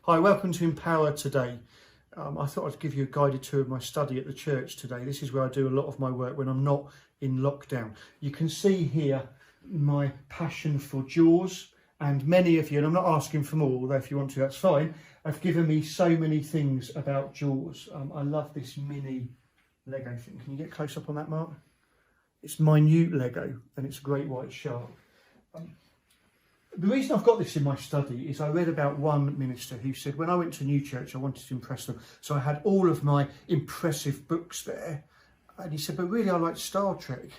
Hi, welcome to Empower Today. I thought I'd give you a guided tour of my study at the church today. This is where I do a lot of my work when I'm not in lockdown. You can see here my passion for Jaws, and many of you, and I'm not asking for more, although if you want to, that's fine, have given me so many things about Jaws. I love this mini Lego thing. Can you get close up on that, Mark? It's minute Lego, and it's a great white shark. The reason I've got this in my study is I read about one minister who said, when I went to new church, I wanted to impress them. So I had all of my impressive books there. And he said, but really I like Star Trek.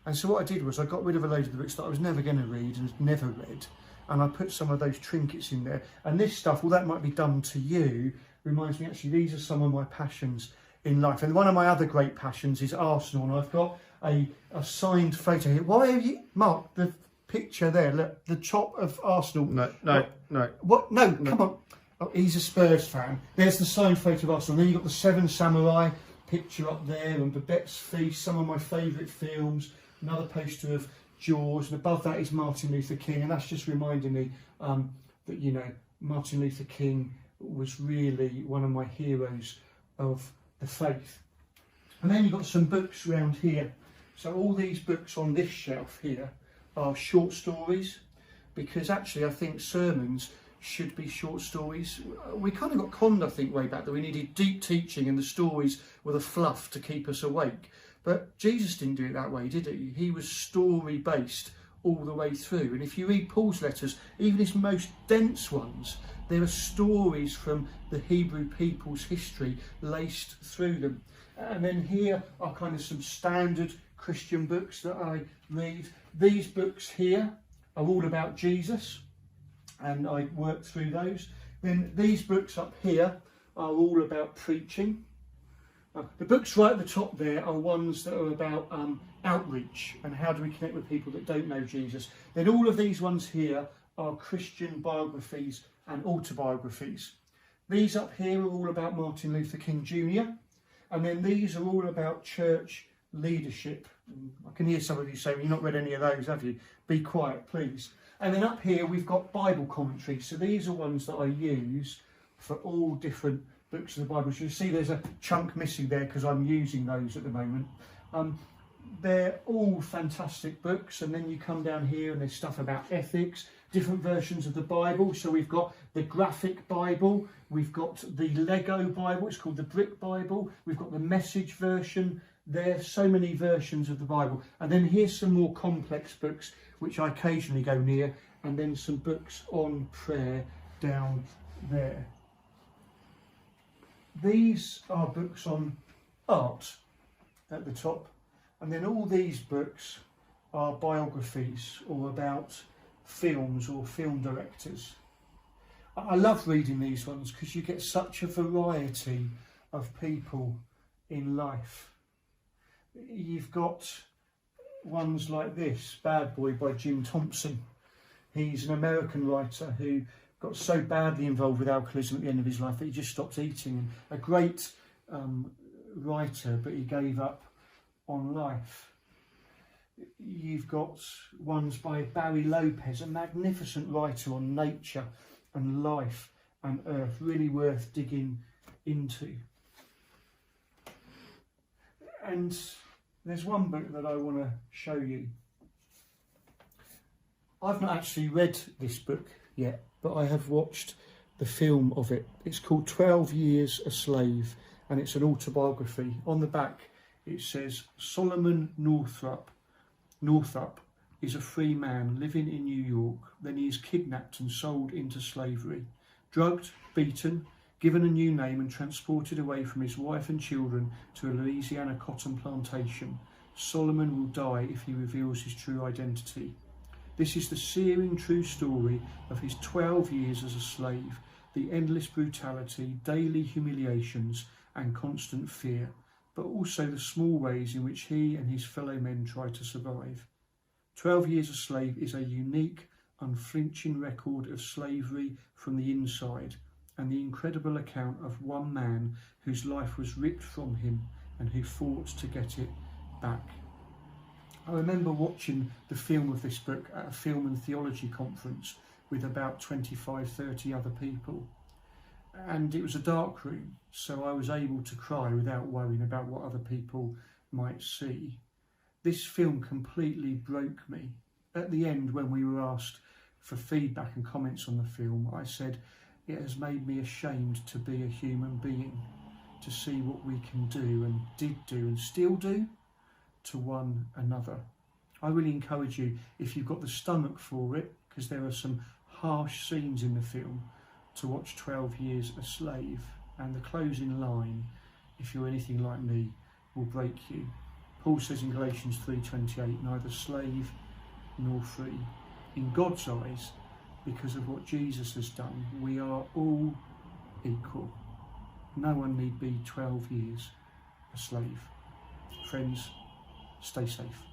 And so what I did was I got rid of a load of the books that I was never going to read and had never read. And I put some of those trinkets in there. And this stuff, well, that might be done to you, reminds me, actually, these are some of my passions in life. And one of my other great passions is Arsenal. And I've got a signed photo here. Why have you, Mark, the picture there, look, the top of Arsenal. No. What? No, come on. Oh, he's a Spurs fan. There's the signed photo of Arsenal. Then you've got the Seven Samurai picture up there, and Babette's Feast, some of my favourite films, another poster of Jaws, and above that is Martin Luther King, and that's just reminding me that, you know, Martin Luther King was really one of my heroes of the faith. And then you've got some books around here. So all these books on this shelf here are short stories, because actually I think sermons should be short stories. We kind of got conned, I think, way back that we needed deep teaching and the stories were the fluff to keep us awake. But Jesus didn't do it that way, did he? He was story based all the way through. And if you read Paul's letters, even his most dense ones, there are stories from the Hebrew people's history laced through them. And then here are kind of some standard Christian books that I read. These books here are all about Jesus, and I work through those. Then these books up here are all about preaching. The books right at the top there are ones that are about outreach and how do we connect with people that don't know Jesus. Then all of these ones here are Christian biographies and autobiographies. These up here are all about Martin Luther King Jr. And then these are all about church leadership. I can hear some of you saying, you've not read any of those, have you? Be quiet, please. And then up here we've got Bible commentaries. So these are ones that I use for all different books of the Bible. So you see there's a chunk missing there because I'm using those at the moment. They're all fantastic books. And then you come down here and there's stuff about ethics, different versions of the Bible. So we've got the graphic Bible, we've got the Lego Bible, it's called the Brick Bible, we've got the Message version. There's so many versions of the Bible. And then here's some more complex books which I occasionally go near, and then some books on prayer down there. These are books on art at the top, and then all these books are biographies or about films or film directors. I love reading these ones because you get such a variety of people in life. You've got ones like this, Bad Boy by Jim Thompson. He's an American writer who got so badly involved with alcoholism at the end of his life that he just stopped eating. And a great writer, but he gave up on life. You've got ones by Barry Lopez, a magnificent writer on nature and life and earth, really worth digging into. And there's one book that I want to show you. I've not actually read this book yet, but I have watched the film of it. It's called 12 Years a Slave, and it's an autobiography. On the back it says, Solomon Northup is a free man living in New York. Then he is kidnapped and sold into slavery, drugged, beaten, given a new name and transported away from his wife and children to a Louisiana cotton plantation. Solomon will die if he reveals his true identity. This is the searing true story of his 12 years as a slave, the endless brutality, daily humiliations and constant fear, but also the small ways in which he and his fellow men try to survive. 12 Years a Slave is a unique, unflinching record of slavery from the inside, and the incredible account of one man whose life was ripped from him and who fought to get it back. I remember watching the film of this book at a film and theology conference with about 25-30 other people. and it was a dark room, so I was able to cry without worrying about what other people might see. This film completely broke me. At the end, when we were asked for feedback and comments on the film, I said, it has made me ashamed to be a human being, to see what we can do and did do and still do to one another. I really encourage you, if you've got the stomach for it, because there are some harsh scenes in the film, to watch 12 Years a Slave. And the closing line, if you're anything like me, will break you. Paul says in Galatians 3:28, neither slave nor free. In God's eyes, because of what Jesus has done, we are all equal. No one need be 12 years a slave. Friends, stay safe.